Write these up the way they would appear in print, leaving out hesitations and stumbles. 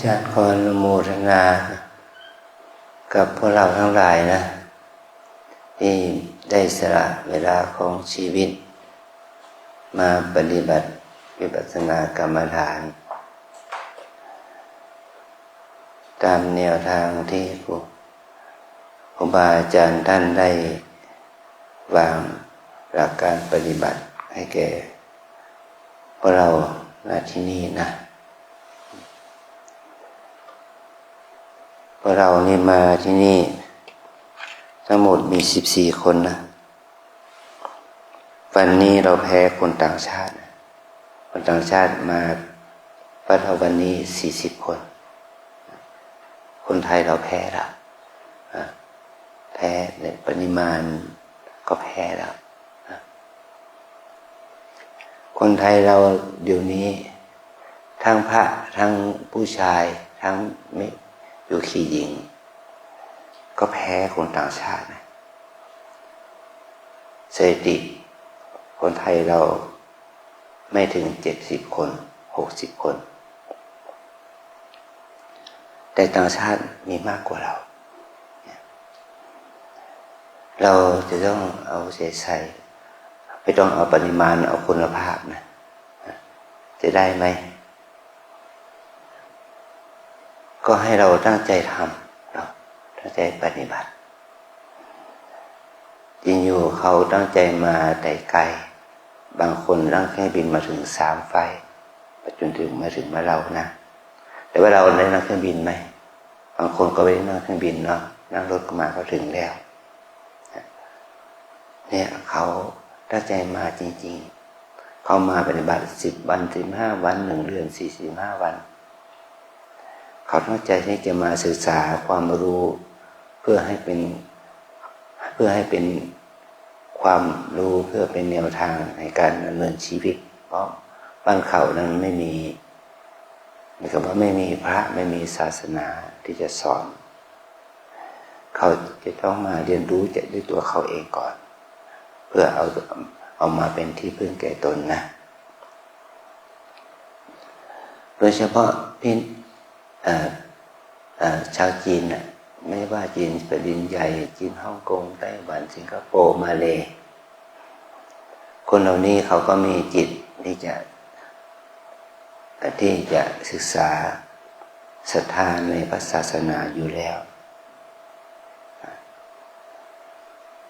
จารย์ขออนุโมทนากับพวกเราทั้งหลายนะที่ได้สละเวลาของชีวิตมาปฏิบัติวิปัสสนากรรมฐานตามแนวทางที่ครูบาอาจารย์ท่านได้วางหลักการปฏิบัติให้แก่พวกเราณที่นี่นะพวกเรานี่มาที่นี่ทั้งหมดมี14 คนนะวันนี้เราแพ้คนต่างชาติคนต่างชาติมาปัจจุบันนี้40 คนคนไทยเราแพ้แล้วแพ้ในปริมาณก็แพ้แล้วคนไทยเราเดี๋ยวนี้ทั้งพระทั้งผู้ชายทั้งไม่อยู่ขี้หญิงก็แพ้คนต่างชาตินะสถิติคนไทยเราไม่ถึง70 คน60 คนแต่ต่างชาติมีมากกว่าเราจะต้องเอาใจใส่ไม่ต้องเอาปริมาณเอาคุณภาพนะจะได้ไหมก็ให้เราตั้งใจทำเราตั้งใจปฏิบัติจริงอยู่เขาตั้งใจมาแต่ไกลบางคนนั่งเครื่องบินมาถึง3 ไฟล์จนถึงมาถึงมาเรานะแต่ว่าเราได้นั่งเครื่องบินไหมบางคนก็ไม่ได้นั่งเครื่องบินเนาะนั่งรถก็มาก็ถึงแล้วเนี่ยเขาตั้งใจมาจริงๆเขามาปฏิบัติ10 วัน15 วัน1 เดือน45 วันเขาตั้งใจที่จะมาศึกษาความรู้เพื่อให้เป็นความรู้เพื่อเป็นแนวทางในการดำเนินชีวิตเพราะบ้านเขานั้นไม่มีหมายความว่าไม่มีพระไม่มีศาสนาที่จะสอนเขาจะต้องมาเรียนรู้จากด้วยตัวเขาเองก่อนเพื่อเอามาเป็นที่พึ่งแก่ตนนะโดยเฉพาะพี่ชาวจีนนะไม่ว่าจีนแผ่นดินใหญ่จีนฮ่องกงไต้หวันสิงคโปร์มาเลย์คนเหล่านี้เขาก็มีจิตที่จะศึกษาศรัทธาในพระศาสนาอยู่แล้ว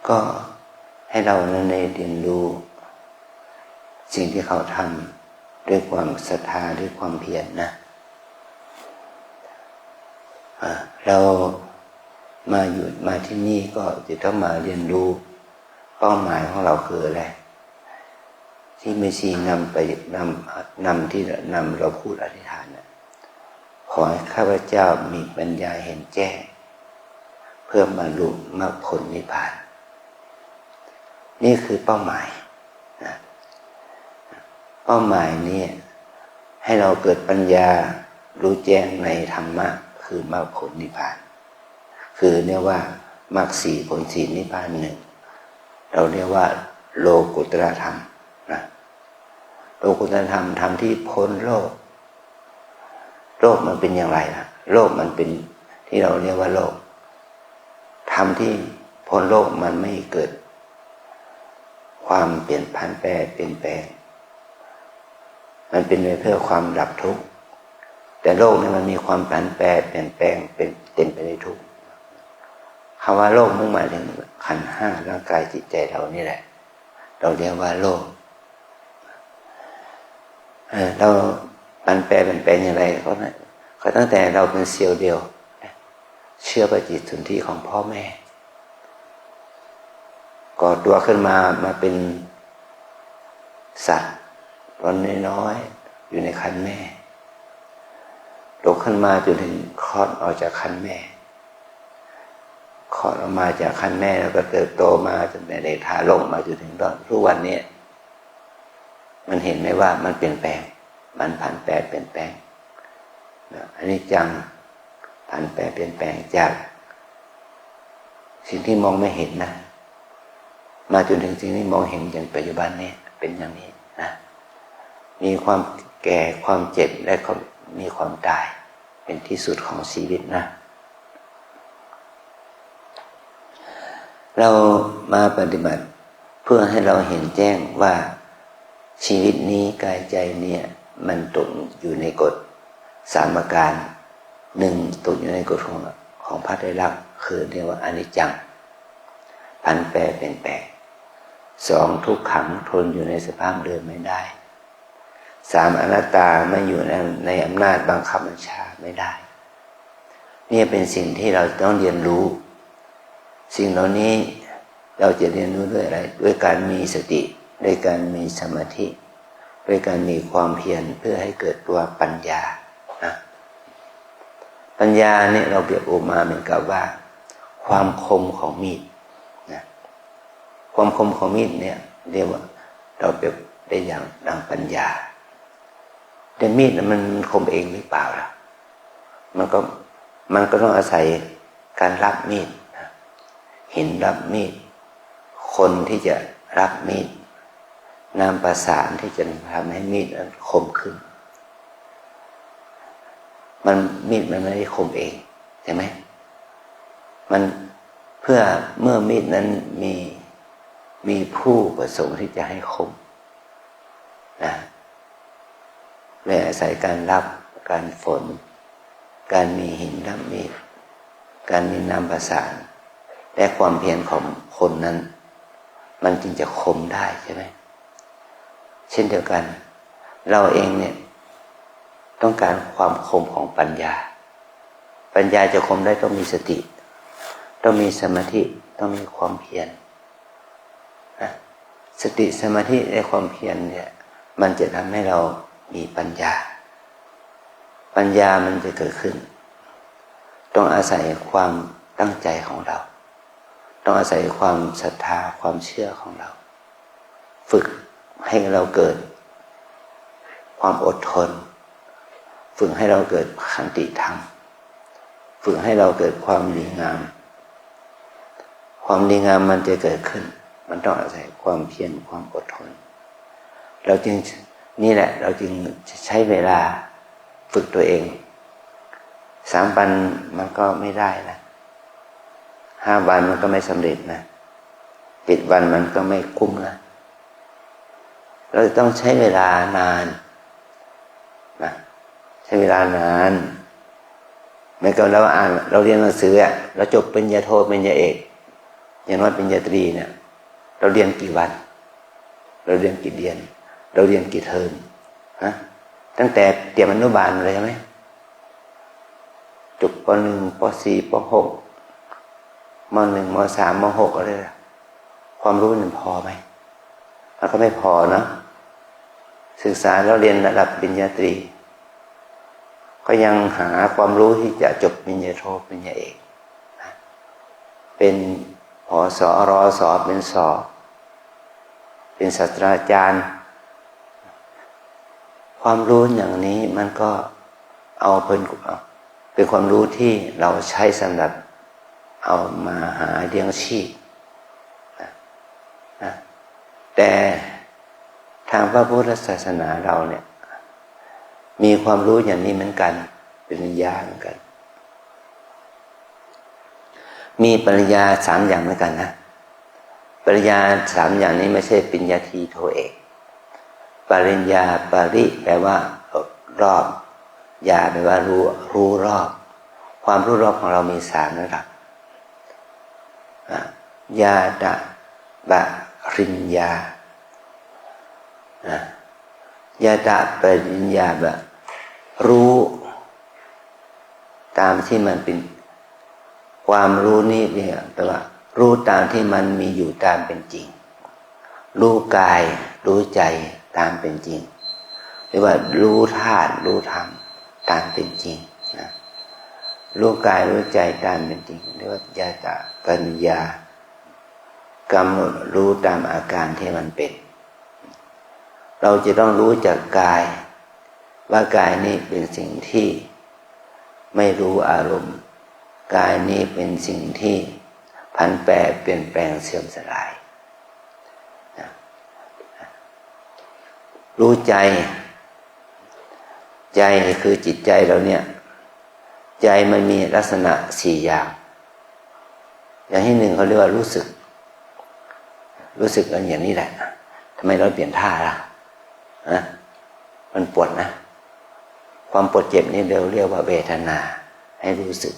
ก็ให้เราในเรียนรู้สิ่งที่เขาทำด้วยความศรัทธาด้วยความเพียรนะเรามาที่นี่ก็จะต้องมาเรียนรู้เป้าหมายของเราคืออะไรที่ไม่ชีนำไปนำที่นำเราพูดอธิษฐานนะขอให้ข้าพเจ้ามีปัญญาเห็นแจ้งเพื่อบรรลุมรรคผลนิพพานนี่คือเป้าหมายนะเป้าหมายนี้ให้เราเกิดปัญญารู้แจ้งในธรรมะคือมรรคผลนิพพานคือเรียกว่ามรรค4 ผล4นิพพาน1เราเรียกว่าโลกุตตรธรรมนะโลกุตตรธรรมธรรมที่พ้นโลกมันเป็นอย่างไรล่ะโลกมันเป็นที่เราเรียกว่าโลกธรรมที่พ้นโลกมันไม่เกิดความเปลี่ยนแปลงมันเป็นไปเพื่อความดับทุกข์แต่โลกนี่มันมีความเปลี่ยนแปลงเป็นเต็มไปด้วยทุกข์คำว่าโลกมุ่งหมายถึงขันธ์5ร่างกายจิตใจเรานี่แหละเราเรียกว่าโลกเราเปลี่ยนแปลงอย่างไรก็ตั้งแต่เราเป็นเซลล์เดียวเชื่อปฏิสนธิของพ่อแม่ก่อตัวขึ้นมาเป็นสัตว์ตอนน้อยๆอยู่ในครรภ์แม่โตขึ้นมาจนถึงคลอดออกจากครรภ์แม่คลอดออกมาจากครรภ์แม่แล้วก็เติบโตมาจนในเด็กทารกมาจนถึงตอนทุกวันนี้มันเห็นไหมว่ามันเปลี่ยนแปลงมันผันแปรเปลี่ยนแปลงอันนี้จังผันแปรเปลี่ยนแปลงจากสิ่งที่มองไม่เห็นนะมาจนถึงสิ่งที่มองเห็นอย่างปัจจุบันนี้เป็นอย่างนี้นะมีความแก่ความเจ็บและมีความตาย เ เป็นที่สุดของชีวิตนะเรามาปฏิบัติเพื่อให้เราเห็นแจ้งว่าชีวิตนี้กายใจเนี่ยมันตกอยู่ในกฎ3ประการ1ตกอยู่ในกฎของพระไตรลักษณ์คือเรียกว่าอนิจจังพันแปรเปลี่ยนแปลง2ทุกขังทนอยู่ในสภาพเดิมไม่ได้3อนัตตาไม่อยู่ในอำนาจบังคับบัญชาไม่ได้นี่เป็นสิ่งที่เราต้องเรียนรู้สิ่งเหล่านี้เราจะเรียนรู้ด้วยอะไรด้วยการมีสติด้วยการมีสมาธิด้วยการมีความเพียรเพื่อให้เกิดตัวปัญญานะปัญญาเนี่ยเราเปรียบอุปมาเหมือนกับว่าความคมของมีดนะความคมของมีดเนี่ยเรียกว่าเราเปรียบได้อย่างดังปัญญาแต่มีดมันคมเองหรือเปล่าล่ะมันก็ต้องอาศัยการรับมีดหินรับมีดคนที่จะรับมีดนำประสานที่จะทำให้มีดนั้นคมขึ้นมีดมันไม่ได้คมเองใช่ไหมมันเพื่อเมื่อมีดนั้นมีผู้ประสงค์ที่จะให้คมนะเลยอาศัยการรับการฝนการมีหินรับมีดการมีน้ำประสานและความเพียรของคนนั้นมันจึงจะคมได้ใช่ไหมเช่นเดียวกันเราเองเนี่ยต้องการความคมของปัญญาจะคมได้ต้องมีสติต้องมีสมาธิต้องมีความเพียรสติสมาธิและความเพียรเนี่ยมันจะทำให้เรามีปัญญามันจะเกิดขึ้นต้องอาศัยความตั้งใจของเราต้องอาศัยความศรัทธาความเชื่อของเราฝึกให้เราเกิดความอดทนฝึกให้เราเกิดขันติธรรมฝึกให้เราเกิดความดีงามมันจะเกิดขึ้นมันต้องอาศัยความเพียรความอดทนเราจึงใช้เวลาฝึกตัวเอง3 วันมันก็ไม่ได้นะ5 วันมันก็ไม่สำเร็จนะ7 วันมันก็ไม่คุ้มนะเราต้องใช้เวลานานนะใช้เวลานานเหมือนกับเราเรียนหนังสือเราจบปริญญาโทปริญญาเอกอย่างน้อยปริญญาตรีเนี่ยเราเรียนกี่วันเราเรียนกี่เดือนเราเรียนกี่เทอมตั้งแต่เตรียมอนุบาลเลยใช่ไหมจบป.1 ป.4 ป.6 ม.1 ม.3 ม.6อะไรความรู้มันพอไหมมันก็ไม่พอนะศึกษาแล้วเรียนระดับปริญญาตรีก็ยังหาความรู้ที่จะจบปริญญาโทปริญญาเอกเป็นผส.รส.เป็นส.เป็นศาสตราจารย์ความรู้อย่างนี้มันก็เอาเป็นความรู้ที่เราใช้สำหรับเอามาหาเลี้ยงชีพแต่ทางพระพุทธศาสนาเราเนี่ยมีความรู้อย่างนี้เหมือนกันเป็นปริญญาเหมือนกันมีปริญญา3 อย่างเหมือนกันนะปริญญา3 อย่างนี้ไม่ใช่ปริญญาตรีโทเอกปริญญาปริแปลว่ารอบญาแปลว่ารู้รอบความรู้รอบของเรามี3 ระดับญาตะปริญญาญาตะปริญญาแบบรู้ตามที่มันเป็นความรู้นี้เนี่ยแปลว่ารู้ตามที่มันมีอยู่ตามเป็นจริงรู้กายรู้ใจตามเป็นจริงหรือว่ารู้ธาตุรู้ธรรมตามเป็นจริงนะรู้กายรู้ใจตามเป็นจริงเรียกว่าญาตะปัญญากำหนดรู้ตามอาการที่มันเป็นเราจะต้องรู้จากกายว่ากายนี้เป็นสิ่งที่ไม่รู้อารมณ์กายนี้เป็นสิ่งที่ผันแปรเปลี่ยนแปลงเสื่อมสลายรู้ใจคือจิตใจเราเนี่ย ใจมันมีลักษณะ4อย่างอย่างที่1เขาเรียกว่ารู้สึกกันอย่างนี้แหละทำไมเราเปลี่ยนท่าล่ะมันปวดนะความปวดเจ็บนี่เราเรียกว่าเวทนาให้รู้สึก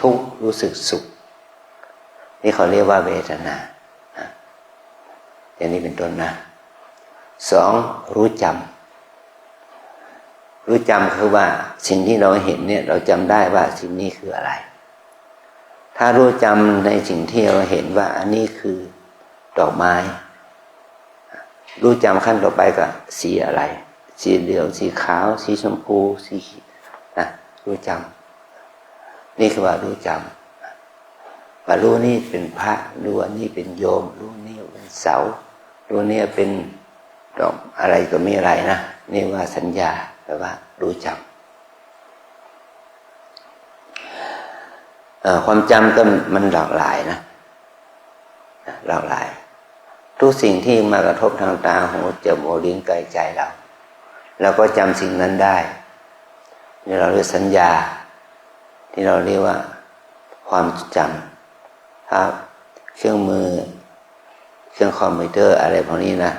ทุกข์รู้สึกสุขนี่เขาเรียกว่าเวทนาอย่างนี้เป็นต้นนะ2รู้จำคือว่าสิ่งที่เราเห็นเนี่ยเราจำได้ว่าสิ่งนี้คืออะไรถ้ารู้จำในสิ่งที่เราเห็นว่าอันนี้คือดอกไม้รู้จำขั้นต่อไปก็สีอะไรสีเหลืองสีขาวสีชมพูสีรู้จำนี่คือว่ารู้จำว่ารู้นี่เป็นพระรู้อันนี้เป็นโยมรู้นี่เป็นเสารู้นี่เป็นดอกอะไรก็มีอะไรนะนี่ว่าสัญญาแปลว่ารู้จำความจำก็มันหลากหลายนะหลากหลายทุกสิ่งที่มากระทบทางตาหูจมูกลิ้นกายใจเราก็จำสิ่งนั้นได้นี่เราเรียกสัญญาที่เราเรียกว่าความจำถ้าเครื่องมือเครื่องคอมพิวเตอร์อะไรพวกนี้นะ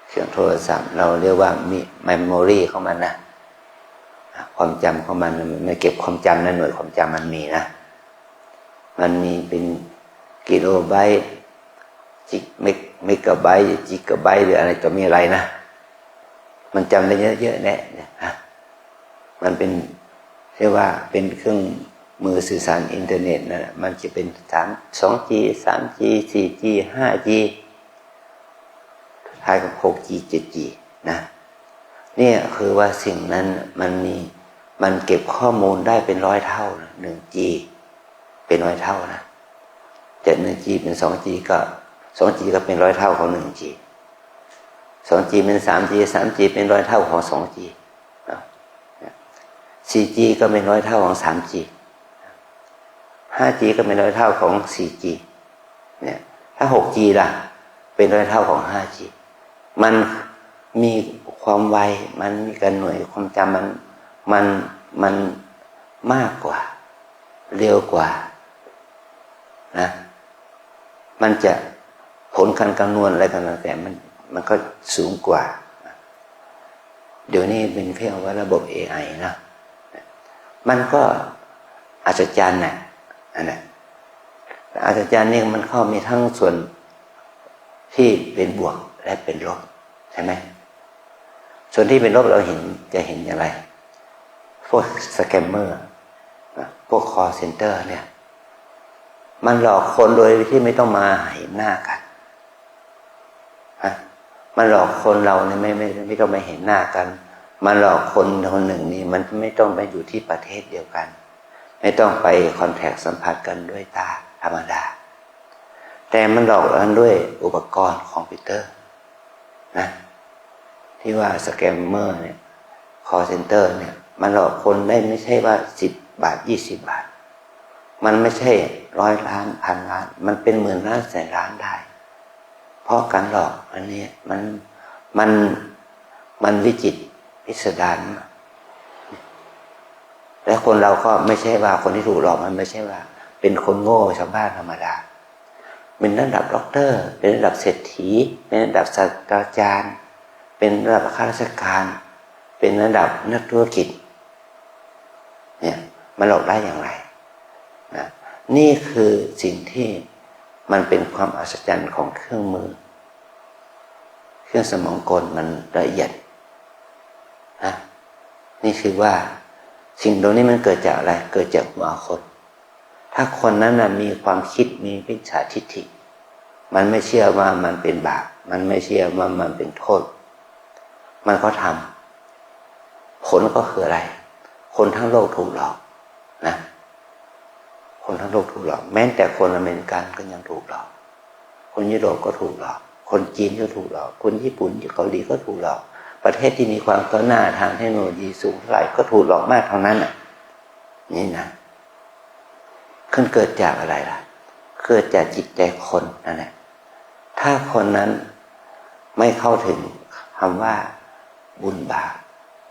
เครื่องโทรศัพท์เราเรียกว่ามีเมมโมรีของมันนะความจำของมันเก็บความจำในหน่วยความจำมันมีนะมันมีเป็นกิโลไบต์เมกะไบต์จิกะไบต์หรืออะไรก็มีอะไรนะมันจำได้เยอะๆแน่มันเป็นเรียกว่าเป็นเครื่องมือสื่อสารอินเทอร์เน็ตนะมันจะเป็น2G 3G 4G 5G ท้ายกับ 6G 7G นะเนี่ยคือว่าสิ่งนั้นมันเก็บข้อมูลได้เป็น100 เท่านะ 1G เป็น100 เท่านะจาก 1G เป็น 2G ก็ 2G ก็เป็น100 เท่าของ 1G 2G เป็น 3G 3G เป็น100 เท่าของ 2G 4G ก็เป็น100 เท่าของ 3G 5G ก็เป็น100 เท่าของ 4G เนี่ยถ้า 6G ล่ะเป็น100 เท่าของ 5G มันมีความไวมันมีการหน่วยความจำมันมากกว่าเร็วกว่านะมันจะผลการคำนวณอะไรกันแต่มันก็สูงกว่าเดี๋ยวนี้เป็นเพียงว่าระบบ AI นะมันก็อัศจรรย์นะอันนั้นอัศจรรย์นี่มันเข้ามีทั้งส่วนที่เป็นบวกและเป็นลบใช่ไหมส่วนที่เป็นลบเราจะเห็นอย่างไรพวกสแกมเมอร์พวกคอลเซ็นเตอร์เนี่ยมันหลอกคนโดยที่ไม่ต้องมาเห็นหน้ากันมันหลอกคนเราเนี่ยไม่ต้องมาเห็นหน้ากันมันหลอกคนหนึ่งนี่มันไม่ต้องไปอยู่ที่ประเทศเดียวกันไม่ต้องไปคอนแทคสัมผัสกันด้วยตาธรรมดาแต่มันหลอกกันด้วยอุปกรณ์คอมพิวเตอร์นะที่ว่าสแกมเมอร์เนี่ยคอลเซ็นเตอร์เนี่ยมันหลอกคนได้ไม่ใช่ว่า10 บาท20 บาทมันไม่ใช่100 ล้าน1,000 ล้านมันเป็นหมื่นล้านแสนล้านได้เพราะการหลอกอันนี้มันวิจิตรพิสดารและคนเราก็ไม่ใช่ว่าคนที่ถูกหลอกมันไม่ใช่ว่าเป็นคนโง่ชาวบ้านธรรมดาเป็นระดับด็อกเตอร์เป็นระดับเศรษฐีเป็นระดับศาสตราจารย์เป็นระดับข้าราชการเป็นระดับนักธุรกิจเนี่ยมันหลอกได้อย่างไรนะนี่คือสิ่งที่มันเป็นความอัศจรรย์ของเครื่องมือเครื่องสมองกลมันละเอียดนะนี่คือว่าสิ่งตรงนี้มันเกิดจากอะไรเกิดจากหัวคนถ้าคนนั้นมีความคิดมีวิชชาทิฏฐิมันไม่เชื่อว่ามันเป็นบาปมันไม่เชื่อว่ามันเป็นโทษมันก็ทำผลก็คืออะไรคนทั้งโลกถูกหลอกนะคนทั้งโลกถูกหลอกแม้แต่คนอเมริกันก็ยังถูกหลอกคนยุโรปก็ถูกหลอกคนจีนก็ถูกหลอกคนญี่ปุ่นเกาหลีก็ถูกหลอกประเทศที่มีความก้าวหน้าทางเทคโนโลยีสูงเท่าไหร่ก็ถูกหลอกมากเท่านั้นนี่นะขึ้นเกิดจากอะไรล่ะเกิดจากจิตใจคนนั่นแหละถ้าคนนั้นไม่เข้าถึงคำว่าบุญบาป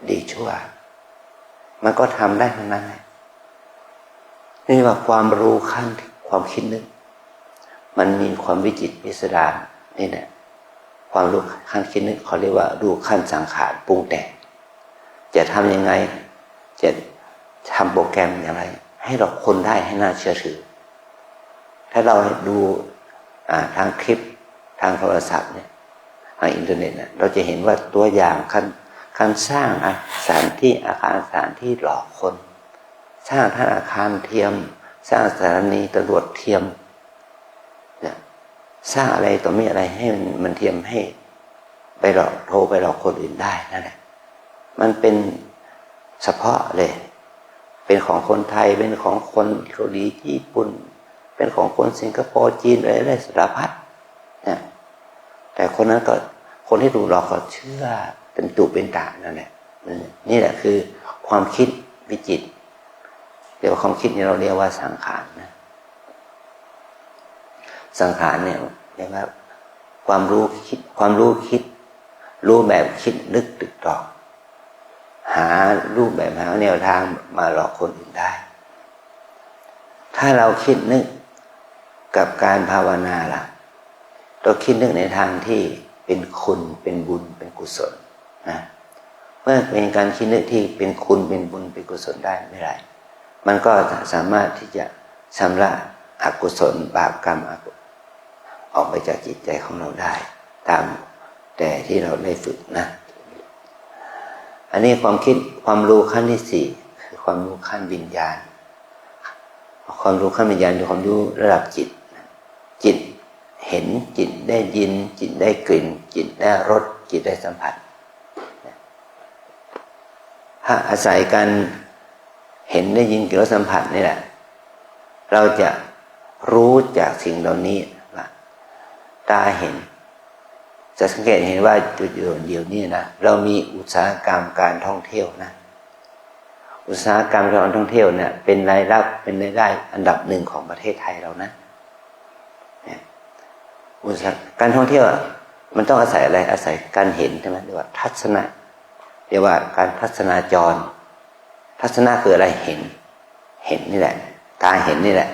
ดีชั่วมันก็ทำได้ทั้งนั้นแหละ นี่ว่าความรู้ขั้นความคิดนึกมันมีความวิจิตรพิสดารนี่แหละความรู้ขั้นคิดนึกเขาเรียกว่ารู้ขั้นสังขารปรุงแต่งจะทำยังไงจะทำโปรแกรมอย่างไรให้เราคนได้ให้น่าเชื่อถือถ้าเราดูทางคลิปทางโทรศัพท์เนี่ยทางอินเทอร์เน็ตเนี่ยเราจะเห็นว่าตัวอย่างการสร้างสถานที่อาคารสถานที่หลอกคนสร้างธนาคารเทียมสร้างสถานีตำรวจเทียมเนี่ยสร้างอะไรต่อมีอะไรให้มันเทียมให้ไปหลอกโทรไปหลอกคนอื่นได้นั่นแหละมันเป็นเฉพาะเลยเป็นของคนไทยเป็นของคนเกาหลีญี่ปุ่นเป็นของคนสิงคโปร์จีนอะไรสารพัดเนี่ยแต่คนนั้นก็คนที่ถูกหลอกก็เชื่อเป็นตุเป็นตะนั่นแหละนี่แหละคือความคิดวิจิตรเดี๋ยวความคิดนี้เราเรียกว่าสังขารนะสังขารเนี่ยเรียกว่าความรู้คิดรู้แบบคิดนึกตึกตรองหารูปแบบหาแนวทางมาหลอกคนอื่นได้ถ้าเราคิดนึกกับการภาวนาล่ะเราคิดนึกในทางที่เป็นคุณเป็นบุญเป็นกุศลนะเมื่อเป็นการคิดนึกที่เป็นคุณเป็นบุญเป็นกุศลได้ไม่ไรมันก็สามารถที่จะชำระอกุศลบาปกรรมออกไปจากจิตใจของเราได้ตามแต่ที่เราได้ฝึกนะอันนี้ความรู้ขั้นที่สี่คือความรู้ขั้นวิญญาณความรู้ขั้นวิญญาณคือความรู้ระดับจิตจิตเห็นจิตได้ยินจิตได้กลิ่นจิตได้รสจิตได้สัมผัสถ้าอาศัยการเห็นได้ยินกลิ่นรสสัมผัสนี่แหละเราจะรู้จากสิ่งเหล่านี้ว่าตาเห็นจะสังเกตเห็นว่าจุดเดียวนี้นะเรามีอุตสาหกรรมการท่องเที่ยวนะอุตสาหกรรมการท่องเที่ยวเนี่ยเป็นรายได้อันดับหนึ่งของประเทศไทยเรานะการท่องเที่ยวมันต้องอาศัยอะไรอาศัยการเห็นใช่ไหมเรียกว่าทัศนะเรียกว่าการทัศนาจรทัศนะคืออะไรเห็นนี่แหละตาเห็นนี่แหละ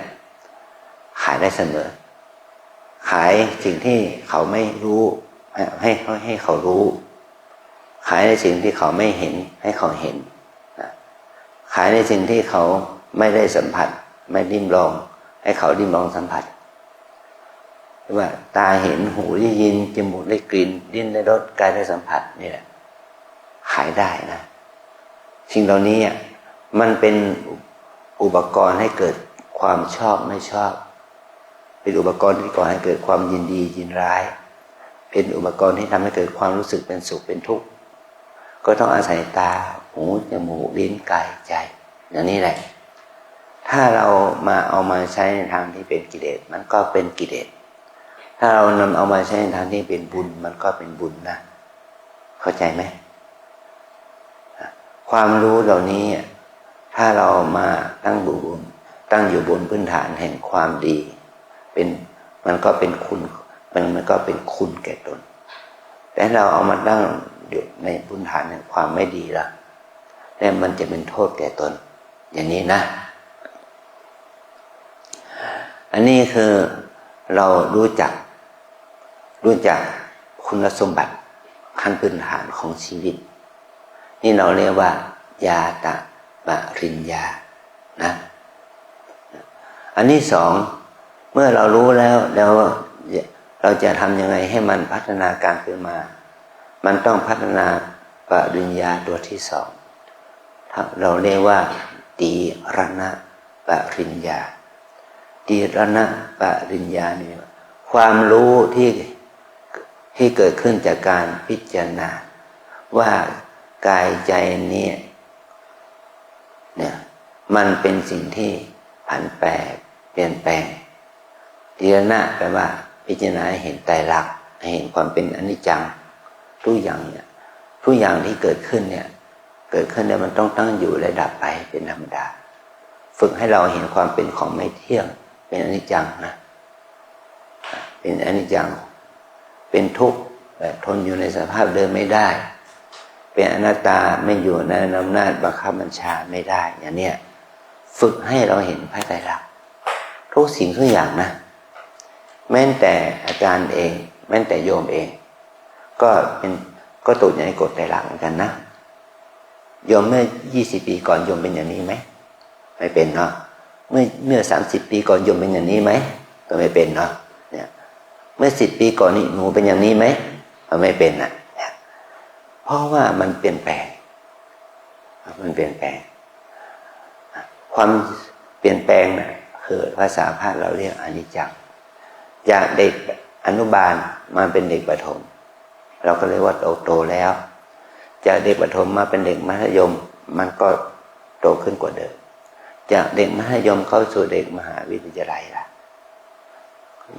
ขายได้เสมอขายสิ่งที่เขาไม่รู้ให้เขารู้ขายในสิ่งที่เขาไม่เห็นให้เขาเห็นขายในสิ่งที่เขาไม่ได้สัมผัสไม่ลิ้มลองให้เขาลิ้มลองสัมผัสว่าตาเห็นหูได้ยินจมูกได้กลิ่นลิ้นได้รสกายได้สัมผัสนี่แหละขายได้นะสิ่งเหล่านี้มันเป็นอุปกรณ์ให้เกิดความชอบไม่ชอบเป็นอุปกรณ์ที่ก่อให้เกิดความยินดียินร้ายเป็นอุปกรณ์ที่ทำให้เกิดความรู้สึกเป็นสุขเป็นทุกข์ก็ต้องอาศัยตาหูจมูกลิ้นกายใจอย่างนี้แหละถ้าเรามาเอามาใช้ในทางที่เป็นกิเลสมันก็เป็นกิเลสถ้าเรานำเอามาใช้ในทางที่เป็นบุญมันก็เป็นบุญนะเข้าใจไหมความรู้เหล่านี้ถ้าเรามาตั้งอยู่บนพื้นฐานแห่งความดีมันก็เป็นคุณมันก็เป็นคุณแก่ตนแต่เราเอามาตั้งอยู่ในพื้นฐานแห่งความไม่ดีละแล้วมันจะเป็นโทษแก่ตนอย่างนี้นะอันนี้คือเรารู้จักคุณสมบัติขั้นพื้นฐานของชีวิตนี่เราเรียกว่ายาตะปริญญานะอันที่สองเมื่อเรารู้แล้วเราจะทำยังไงให้มันพัฒนาการขึ้นมามันต้องพัฒนาปริญญาตัวที่สองเราเรียกว่าตีรณปริญญาตีรณปริญญาเนี่ยความรู้ที่เกิดขึ้นจากการพิจารณาว่ากายใจเนี่ยมันเป็นสิ่งที่ผันแปรเปลี่ยนแปลงตีรณะแปลว่าพิจารณาเห็นไตรลักษณ์เห็นความเป็นอนิจจังทุกอย่างที่เกิดขึ้นเนี่ยเกิดขึ้นแล้วมันต้องตั้งอยู่และดับไปเป็นธรรมดาฝึกให้เราเห็นความเป็นของไม่เที่ยงเป็นอนิจจังนะเป็นอนิจจังเป็นทุกข์แบบทนอยู่ในสภาพเดิมไม่ได้เป็นอนัตตาไม่อยู่ในอำนาจบังคับบัญชาไม่ได้อย่างเนี้ย ฝึกให้เราเห็นพระไตรลักษณ์ทุกสิ่งทุกอย่างนะแม้แต่อาจารย์เองแม้แต่โยมเองก็ตกอยู่ในกฎไตรลักษณ์เหมือนกันนะโยมเมื่อ20 ปีก่อนโยมเป็นอย่างนี้ไหมไม่เป็นเนาะเมื่อ30 ปีก่อนโยมเป็นอย่างนี้ไหมก็ไม่เป็นเนาะเนี่ยเมื่อ10 ปีก่อนนี่หนูเป็นอย่างนี้ไหมก็ไม่เป็นนะเพราะว่ามันเปลี่ยนแปลงความเปลี่ยนแปลงนะคือภาษาพระเราเรียกอนิจจังจากเด็กอนุบาลมาเป็นเด็กประถมเราก็เรียกว่าโตแล้วจากเด็กประถมมาเป็นเด็กมัธยมมันก็โตขึ้นกว่าเดิมจากเด็กมัธยมเข้าสู่เด็กมหาวิทยาลัยละ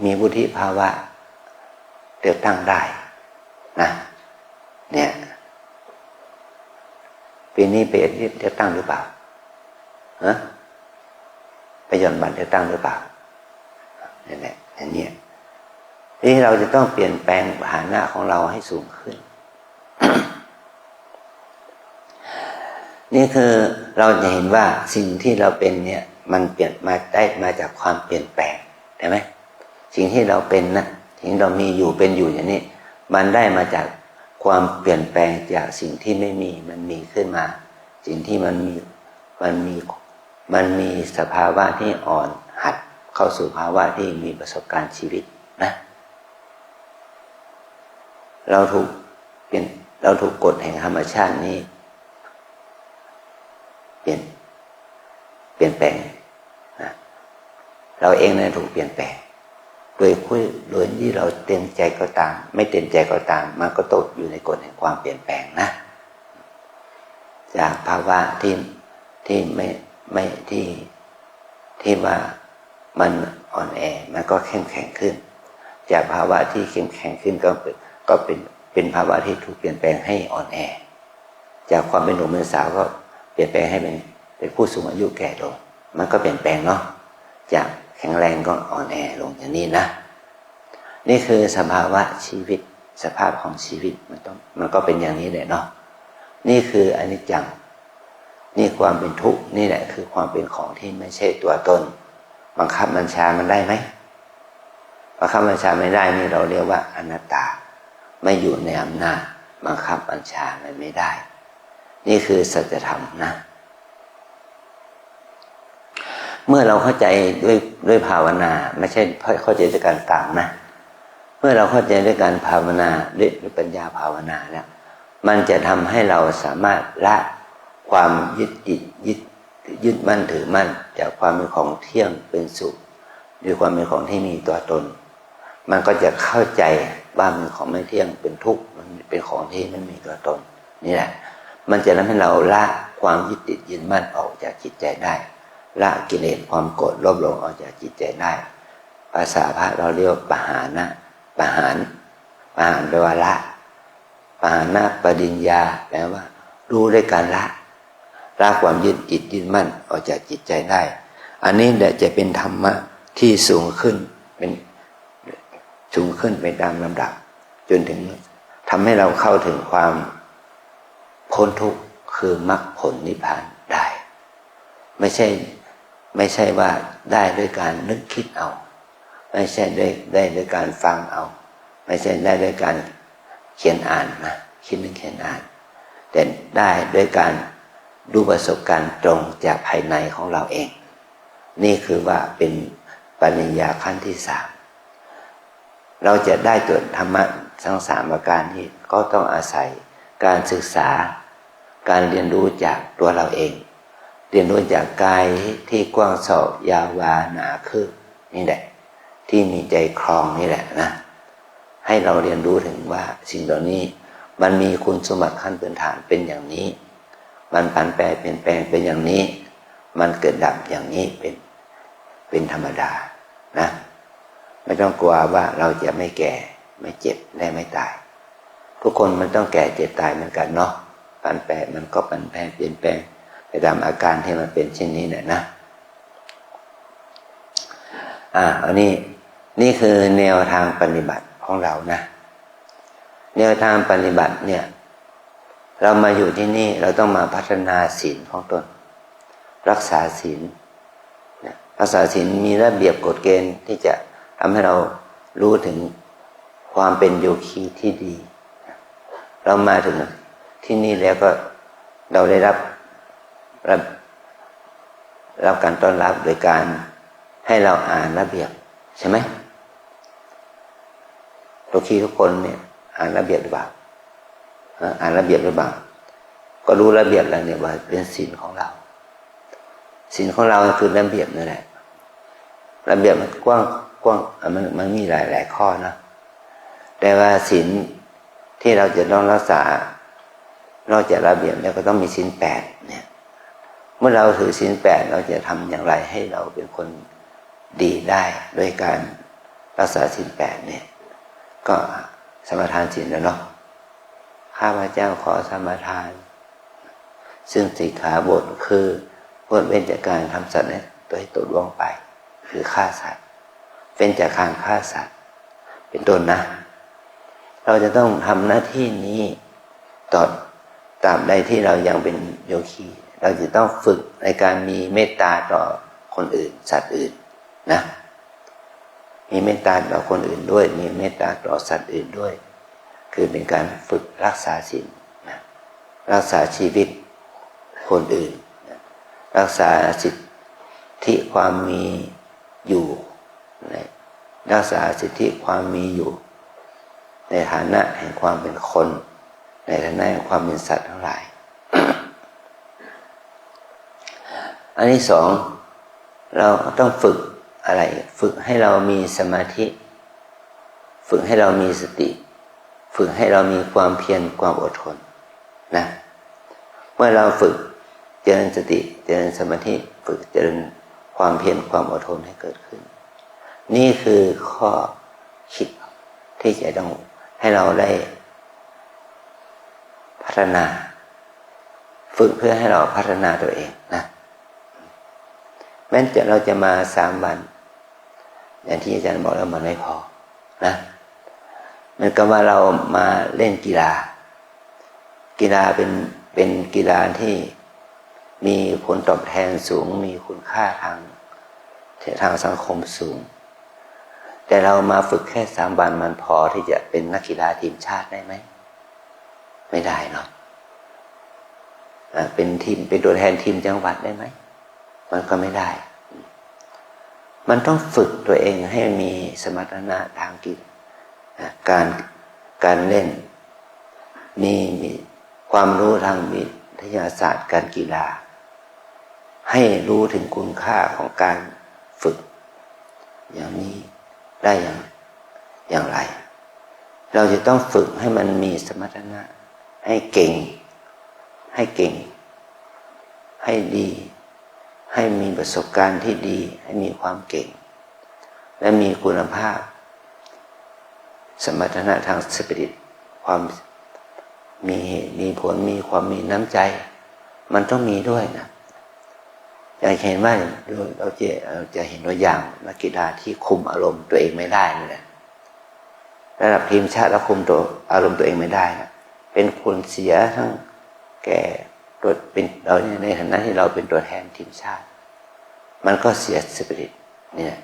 มีวุฒิภาวะเลือกตั้งได้นะเนี่ยปีนี้ไปเลือกตั้งหรือเปล่าไปหย่อนบัตรเลือกตั้งหรือเปล่านี่แหละอันนี้ที่เราจะต้องเปลี่ยนแปลงฐานะของเราให้สูงขึ้น นี่คือเราจะเห็นว่าสิ่งที่เราเป็นเนี่ยมันเปลี่ยนมาได้มาจากความเปลี่ยนแปลงใช่ไหมสิ่งที่เราเป็นนะสิ่งที่เรามีอยู่เป็นอยู่อย่างนี้มันได้มาจากความเปลี่ยนแปลงจากสิ่งที่ไม่มีมันมีขึ้นมาสิ่งที่มันมีสภาวะที่อ่อนหัดเข้าสู่ภาวะที่มีประสบการณ์ชีวิตนะเราถูกกฎแห่งธรรมชาตินี้เปลี่ยนแปลงนะเราเองเนี่ยถูกเปลี่ยนแปลงโดยที่เราเต็มใจก็ตามไม่เต็มใจก็ตามมันก็ตกอยู่ในกฎแห่งความเปลี่ยนแปลงนะจากภาวะที่ไม่ที่ว่ามันอ่อนแอมันก็เข้มแข็งขึ้นจากภาวะที่เข้มแข็งขึ้นก็เป็นภาวะที่ถูกเปลี่ยนแปลงให้อ่อนแอจากความเป็นหนุ่มเป็นสาวก็เปลี่ยนแปลงให้เป็นผู้สูงอายุแก่ลงมันก็เปลี่ยนแปลงเนาะจากแข็งแรงก็อ่อนแอลงอย่างนี้นะนี่คือสภาวะชีวิตสภาพของชีวิตมันก็เป็นอย่างนี้แหละเนาะนี่คืออนิจจังนี่ความเป็นทุกข์นี่แหละคือความเป็นของที่ไม่ใช่ตัวตนบังคับบัญชามันได้ไหมบังคับบัญชาไม่ได้นี่เราเรียกว่าอนัตตาไม่อยู่ในอำนาจบังคับบัญชามันไม่ได้นี่คือสัจธรรมนะเมื่อเราเข้าใจด้วยภาวนาไม่ใช่เข้าใจด้วยการกล่าวนะเมื่อเราเข้าใจด้วยการภาวนาด้วยปัญญาภาวนาแล้วมันจะทำให้เราสามารถละความยึดมั่นถือมั่นจากความเป็นของเที่ยงเป็นสุขด้วยความเป็นของที่มีตัวตนมันก็จะเข้าใจว่ามันของไม่เที่ยงเป็นทุกข์มันเป็นของที่มันมีตัวตนนี่แหละมันจะทำให้เราละความยึดติดยึดมั่นออกจากจิตใจได้ละกิเลสความโกรธโลภหลงออกจากจิตใจได้ภาษาพระเราเรียกปหานะปหารแปลว่าละปหานะปริญญาแปลว่ารู้ด้วยการละความยึดติดยึดมั่นออกจากจิตใจได้อันนี้แหละจะเป็นธรรมะที่สูงขึ้นไปตามลำดับจนถึงทำให้เราเข้าถึงความพ้นทุกข์คือมรรคผลนิพพานได้ไม่ใช่ว่าได้ด้วยการนึกคิดเอาไม่ใช่ได้ด้วยการฟังเอาไม่ใช่ได้ด้วยการเขียนอ่านนะคิดนึกเขียนอ่านแต่ได้ด้วยการดูประสบการณ์ตรงจากภายในของเราเองนี่คือว่าเป็นปริญญาขั้นที่ 3เราจะได้ตัวธรรมะทั้ง3ประการนี้ก็ต้องอาศัยการศึกษาการเรียนรู้จากตัวเราเองเรียนรู้จากกายที่กว้างศอกยาววาหนาคืบนี่แหละที่มีใจครองนี่แหละนะให้เราเรียนรู้ถึงว่าสิ่งเหล่านี้มันมีคุณสมบัติขั้นพื้นฐานเป็นอย่างนี้มันผันแปรเปลี่ยนแปลงเป็นอย่างนี้มันเกิดดับอย่างนี้เป็นธรรมดานะไม่ต้องกลัวว่าเราจะไม่แก่ไม่เจ็บและไม่ตายทุกคนมันต้องแก่เจ็บตายเหมือนกันเนาะผันแปรมันก็ผันแปรเปลี่ยนแปลงไปตามอาการที่มันเป็นเช่นนี้แหละนะอันนี้นี่คือแนวทางปฏิบัติของเรานะแนวทางปฏิบัติเนี่ยเรามาอยู่ที่นี่เราต้องมาพัฒนาศีลของตนรักษาศีล รักษาศีลมีระเบียบกฎเกณฑ์ที่จะทำให้เรารู้ถึงความเป็นโยคีที่ดีเรามาถึงที่นี่แล้วก็เราได้รับการต้อนรับโดยการให้เราอ่านระเบียบใช่ไหมโยคีทุกคนเนี่ยอ่านระเบียบหรือเปล่าอ่านระเบียบหรือเปล่าก็รู้ระเบียบแล้วเนี่ยว่าเป็นศีลของเราศีลของเราคือระเบียบนั่นแหละระเบียบมันกว้างมันมีหลายข้อนะแต่ว่าศีลที่เราจะต้องรักษานอกจากระเบียบแล้วก็ต้องมีศีล 8เนี่ยเมื่อเราถือศีล 8เราจะทำอย่างไรให้เราเป็นคนดีได้โดยการรักษาศีล 8เนี่ยก็สมาทานศีลแล้วเนาะข้าพเจ้าขอสมาทานซึ่งสิกขาบทคืองดเว้นจากการทำสัตว์ให้ตกล่วงไปคือฆ่าสัตว์เป็นจากการฆ่าสัตว์เป็นต้นนะเราจะต้องทำหน้าที่นี้ต่อตราบใดที่เรายังเป็นโยคีเราจะต้องฝึกในการมีเมตตาต่อคนอื่นสัตว์อื่นนะมีเมตตาต่อคนอื่นด้วยมีเมตตาต่อสัตว์อื่นด้วยคือเป็นการฝึกรักษาศีลนะรักษาชีวิตคนอื่นนะรักษาสิทธิความมีอยู่นะรักษาสิทธิความมีอยู่ในฐานะแห่งความเป็นคนในฐานะแห่งความเป็นสัตว์ทั้งหลาย อันที่สองเราต้องฝึกอะไรฝึกให้เรามีสมาธิฝึกให้เรามีสติฝึกให้เรามีความเพียรความอดทนนะเมื่อเราฝึกเจริญสติเจริญสมาธิฝึกเจริญความเพียรความอดทนให้เกิดขึ้นนี่คือข้อคิดที่จะต้องให้เราได้พัฒนาฝึกเพื่อให้เราพัฒนาตัวเองนะแม้เราจะมา3 วันอย่างที่อาจารย์บอกแล้วมันไม่พอนะเหมือนกับว่าเรามาเล่นกีฬาเป็นกีฬาที่มีผลตอบแทนสูงมีคุณค่าทางสังคมสูงแต่เรามาฝึกแค่3 วันมันพอที่จะเป็นนักกีฬาทีมชาติได้ไหมไม่ได้เนาะเป็นตัวแทนทีมจังหวัดได้ไหมมันก็ไม่ได้มันต้องฝึกตัวเองให้มีสมรรถนะทางการเล่นมีความรู้ทางวิทยาศาสตร์การกีฬาให้รู้ถึงคุณค่าของการฝึกอย่างนี้ได้อย่างไรเราจะต้องฝึกให้มันมีสมรรถนะให้เก่งให้ดีให้มีประสบการณ์ที่ดีให้มีความเก่งและมีคุณภาพสมรรถนะทางสปิริตความมีผลมีความมีน้ำใจมันต้องมีด้วยนะอย่างเห็นว่าเราจะเห็นตัวอย่างนักกีฬาที่คุมอารมณ์ตัวเองไม่ได้นี่แหละระดับทีมชาติแล้วคุมตัวอารมณ์ตัวเองไม่ได้นะเป็นผลเสียทั้งแก่ตัวเป็นเราในฐานะที่เราเป็นตัวแทนทีมชาติมันก็เสียสปิริตเนี่ย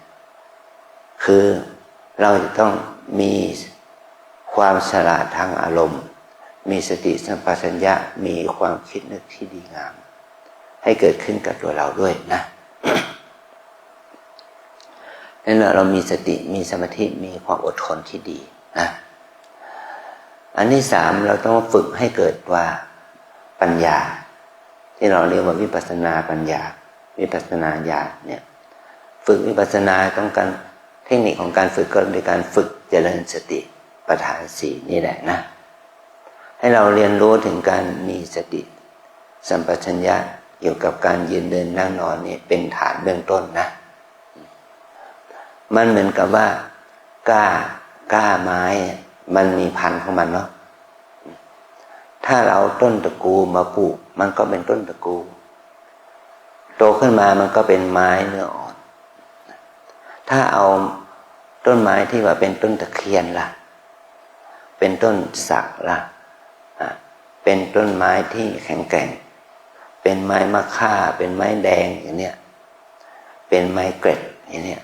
คือเราจะต้องมีความฉลาดทางอารมณ์มีสติสัมปชัญญะมีความคิดนึกที่ดีงามให้เกิดขึ้นกับตัวเราด้วยนะ นั่นแหละเรามีสติมีสมาธิมีความอดทนที่ดีนะอันที่3เราต้องฝึกให้เกิดว่าปัญญาที่เราเรียกว่าวิปัสสนาปัญญาวิปัสสนาญาณเนี่ยฝึกวิปัสสนาต้องการเทคนิคของการฝึกก็โดยการฝึกเจริญสติปัฏฐาน4นี่แหละนะให้เราเรียนรู้ถึงการมีสติสัมปชัญญะเกี่ยวกับการยืนเดินนั่งนอนนี่เป็นฐานเบื้องต้นนะมันเหมือนกับว่าก้าไม้มันมีพันธุ์ของมันเนาะถ้าเราต้นตะกูมาปลูกมันก็เป็นต้นตะกูโตขึ้นมามันก็เป็นไม้เนื้ออ่อนถ้าเอาต้นไม้ที่ว่าเป็นต้นตะเคียนล่ะเป็นต้นสักล่ะเป็นต้นไม้ที่แข็งแกร่งเป็นไม้มะค่าเป็นไม้แดงอย่างเนี้ย เป็นไม้เกร็ดอย่างนี้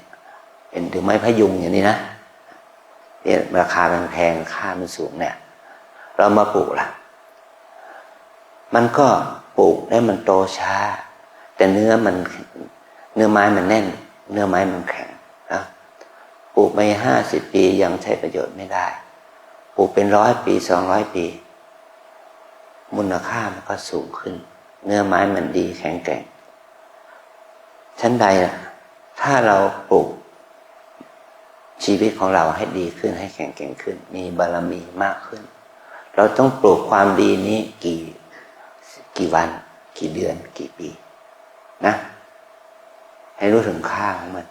เป็นหรือไม้พยุงอย่างนี้นะเนี่ยราคาแพงๆค่ามันสูงเนี่ยเรามาปลูกล่ะมันก็ปลูกได้มันโตช้าแต่เนื้อไม้มันแน่นเนื้อไม้มันแข็งนะปลูกไป50 ปียังใช้ประโยชน์ไม่ได้ปลูกเป็น100 ปี200 ปีมูลค่ามันก็สูงขึ้นเนื้อไม้มันดีแข็งแกร่งชั้นใดถ้าเราปลูกชีวิตของเราให้ดีขึ้นให้แข็งแกร่งขึ้นมีบารมีมากขึ้นเราต้องปลูกความดีนี้กี่วันกี่เดือนกี่ปีนะให้รู้ถึงค่าของมัน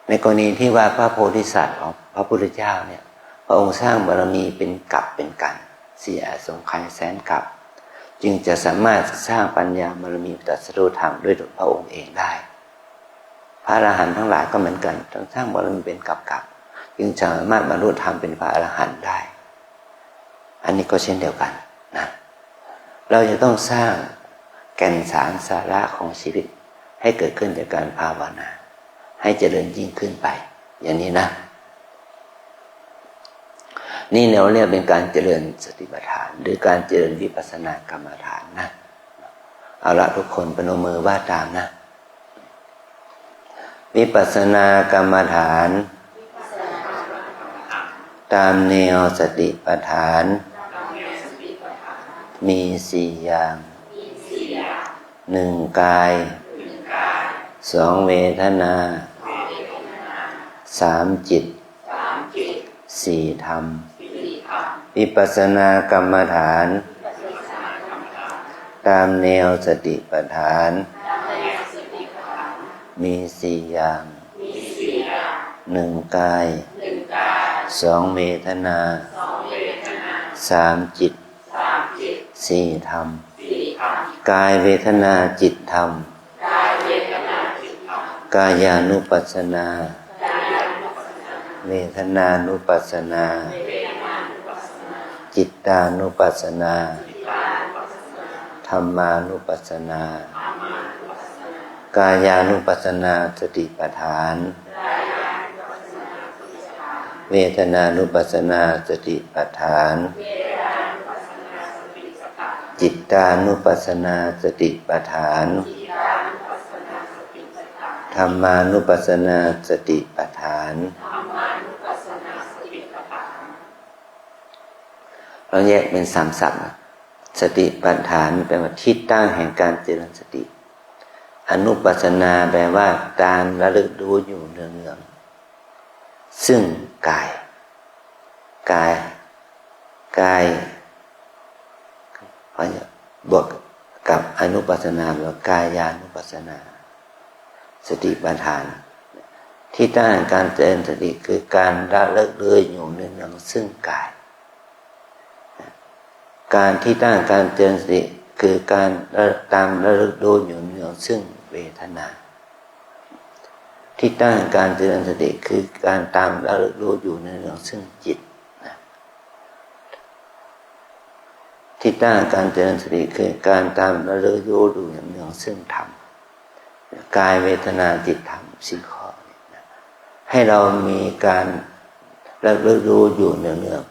ในกรณีที่ว่าพระโพธิสัตว์ของพระพุทธเจ้าเนี่ยพระองค์สร้างบารมีเป็นกับเป็นกัน4 อสงไขยแสนกับจึงจะสามารถสร้างปัญญาบารมีตรัสรู้ธรรมด้วยพระองค์เองได้พระอรหันต์ทั้งหลายก็เหมือนกันต้องสร้างบารมีเป็นกับจึงสามารถบรรลุธรรมเป็นพระอรหันต์ได้อันนี้ก็เช่นเดียวกันนะเราจะต้องสร้างแก่นสารสาระของชีวิตให้เกิดขึ้นจากการภาวนาให้เจริญยิ่งขึ้นไปอย่างนี้นะนี่เราเรียกเป็นการเจริญสติปัฏฐานหรือการเจริญวิปัสสนากรรมฐานนะเอาละทุกคนประนมมือว่าตามนะวิปัสสนากรรมฐานตามแนวสติปัฏฐานมี4 อย่าง1 กาย2 เวทนา3 จิต4 ธรรมวิปัสสนากรรมฐานตามแนวสติปัฏฐานมี4 อย่าง1 กาย2 เวทนา3 จิต4 ธรรมกายเวทนาจิตธรรมกายานุปัสสนาเวทนานุปัสสนาจิตตานุปัสสนาธัมมานุปัสสนากายานุปัสสนาสติปัฏฐานเวทนานุปัสสนาสติปัฏฐานจิตตานุปัสสนาสติปัฏฐานธัมมานุปัสสนาสติปัฏฐานเราแยกเป็น3 ศัพท์สติปัฏฐานแปลว่าที่ตั้งแห่งการเจริญสติอนุปัสสนาแปลว่าการระลึกรู้อยู่เนืองๆซึ่งกายบวกกับอนุปัสสนาแปลว่ากายานุปัสสนาสติปัฏฐานที่ตั้งแห่งการเจริญสติคือการระลึกรู้อยู่เนืองๆซึ่งกายการที่ตั้งการเจริญสติคือการตามระลึกรู้อยู่เนืองซึ่งเวทนาที่ตั้งการเจริญสติคือการตามระลึกรู้อยู่เนืองซึ่งจิตที่ตั้งการเจริญสติคือการตามระลึกรู้อยู่เนืองซึ่งธรรมกายเวทนาจิตธรรม4 ข้อให้เรามีการระลึกรู้อยู่เนือง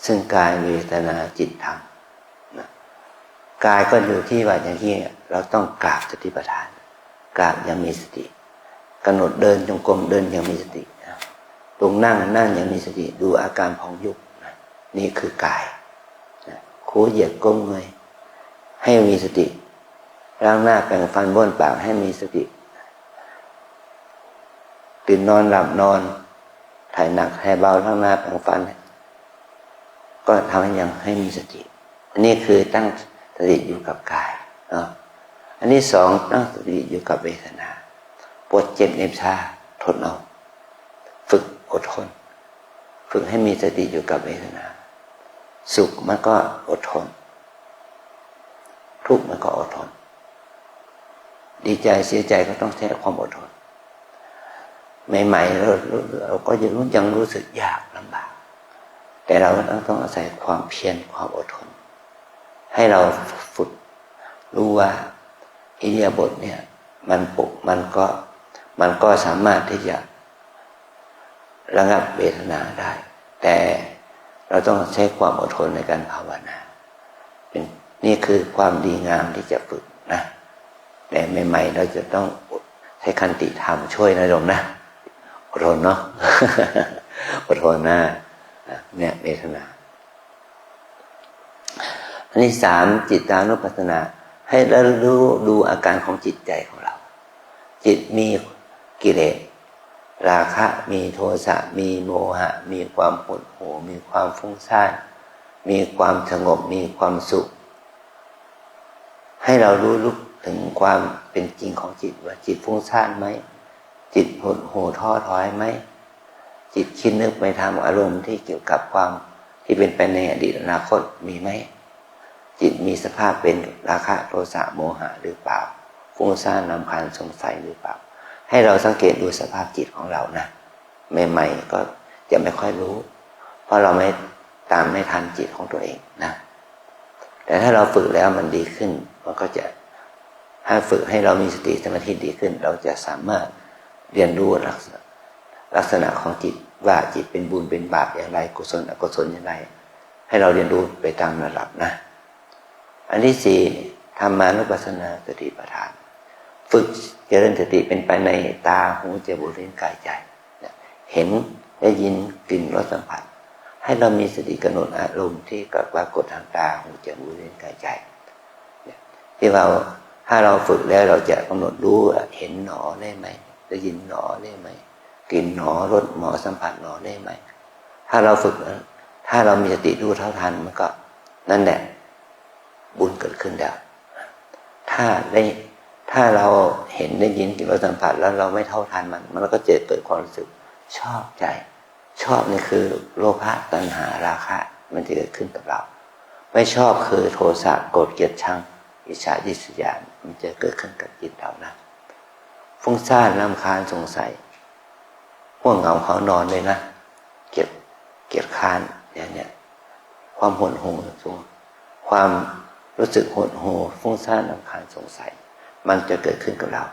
ซึ่งกายเวทนาจิตธรรมกายก็อยู่ที่ว่าอย่างที่เราต้องกราบสติปัฏฐานกราบอย่างมีสติกำหนดเดินจงกรมเดินอย่างมีสติตรงนั่งอย่างมีสติดูอาการพองยุบนี่คือกายคูเหยียดก้มเงยให้มีสติล้างหน้าแปรงฟันบ้วนปากให้มีสติตื่นนอนหลับนอนถ่ายหนักถ่ายเบาล้างหน้าแปรงฟันก็ทำให้มีสติอันนี้คือตั้งสติอยู่กับกายอันที่2ตั้งสติอยู่กับเวทนาปวดเจ็บเหน็บชาทนเอาฝึกอดทนฝึกให้มีสติอยู่กับเวทนาสุขมันก็อดทนทุกข์มันก็อดทนดีใจเสียใจก็ต้องใช้ความอดทนใหม่ๆเราก็ยังรู้สึกยากลำบากแต่เราต้องอาศัยความเพียรความอดทนให้เราฝึกรู้ว่าอิริยาบถเนี่ย มันก็สามารถที่จะระงับเวทนาได้ แต่เราต้องใช้ความอดทนในการภาวนานี่คือความดีงามที่จะฝึกนะแต่ใหม่ๆเราจะต้องใช้ขันติธรรมช่วยนะโยมนะอดทนเนาะ อดทนนะเนี่ยเวทนาอันที่สามจิตตานุปัสสนาให้เราดูอาการของจิตใจของเราจิตมีกิเลสราคะมีโทสะมีโมหะมีความหดหู่มีความฟุ้งซ่านมีความสงบมีความสุขให้เรารู้ถึงความเป็นจริงของจิตว่าจิตฟุ้งซ่านไหมจิตหดหู่ท้อถอยไหมจิตคิดนึกไปทำอารมณ์ที่เกี่ยวกับความที่เป็นไปในอดีตอนาคตมีไหมจิตมีสภาพเป็นราคะโทสะโมหะหรือเปล่าฟุ้งซ่านรำคาญสงสัยหรือเปล่าให้เราสังเกตดูสภาพจิตของเรานะใหม่ๆก็จะไม่ค่อยรู้เพราะเราไม่ตามไม่ทันจิตของตัวเองนะแต่ถ้าเราฝึกแล้วมันดีขึ้นมันก็จะถ้าฝึกให้เรามีสติสมาธิดีขึ้นเราจะสามารถเรียนรู้ลักษณะของจิตว่าจิตเป็นบุญเป็นบาปอย่างไรกุศลอกุศลอย่างไรให้เราเรียนรู้ไปตามระดับนะอันที่สี่ธรรมานุปัสสนาสติปัฏฐานฝึกเจริญสติเป็นไปในตาหูจมูกลิ้นกายใจเห็นได้ยินกลิ่นรสสัมผัสให้เรามีสติกำหนดอารมณ์ที่ปรากฏทางตาหูจมูกลิ้นกายใจที่เราถ้าเราฝึกแล้วเราจะกำหนดรู้เห็นหนอได้ไหมได้ยินหนอได้ไหมกลิ่นหนอรสหนอสัมผัสหนอได้ไหมถ้าเราฝึกถ้าเรามีสติรู้เท่าทันมันก็นั่นแหละบุญเกิดขึ้นแล้วถ้าเราเห็นได้ยินกลิ่นรสสัมผัสแล้วเราไม่เท่าทันมันก็จะเกิดความรู้สึกชอบใจชอบนี่คือโลภะตัณหาราคะมันจะเกิดขึ้นกับเราไม่ชอบคือโทสะโกรธเกลียดชังอิจฉาริษยามันจะเกิดขึ้นกับจิตเรานะฟุ้งซ่านรำคาญสงสัยง่วงเหงาหานอนเลยนะเกลียดค้านเนี่ยความหดหู่ความรู้สึกหดหู่ฟุ้งซ่านรำคาญสงสัยมันจะเกิดขึ้นกับเรา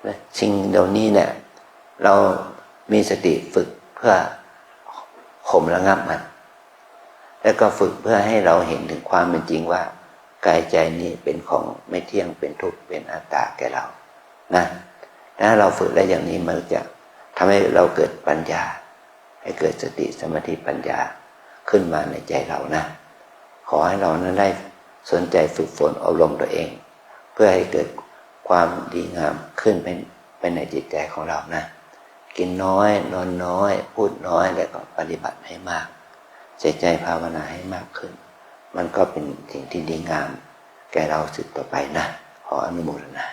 และสิ่งเหล่านี้เนี่ยเรามีสติฝึกเพื่อข่มระงับมันแล้วก็ฝึกเพื่อให้เราเห็นถึงความเป็นจริงว่ากายใจนี้เป็นของไม่เที่ยงเป็นทุกข์เป็นอนัตตาแก่เรานะถ้าเราฝึกได้อย่างนี้มันจะทำให้เราเกิดปัญญาให้เกิดสติสมาธิปัญญาขึ้นมาในใจเรานะขอให้เรานั้นได้สนใจฝึกฝนอบรมตัวเองเพื่อให้เกิดความดีงามขึ้นไปในจิตใจของเรานะกินน้อยนอนน้อยพูดน้อยแล้วก็ปฏิบัติให้มากใจภาวนาให้มากขึ้นมันก็เป็นสิ่งที่ดีงามแก่เราสืบต่อไปนะขออนุโมทนา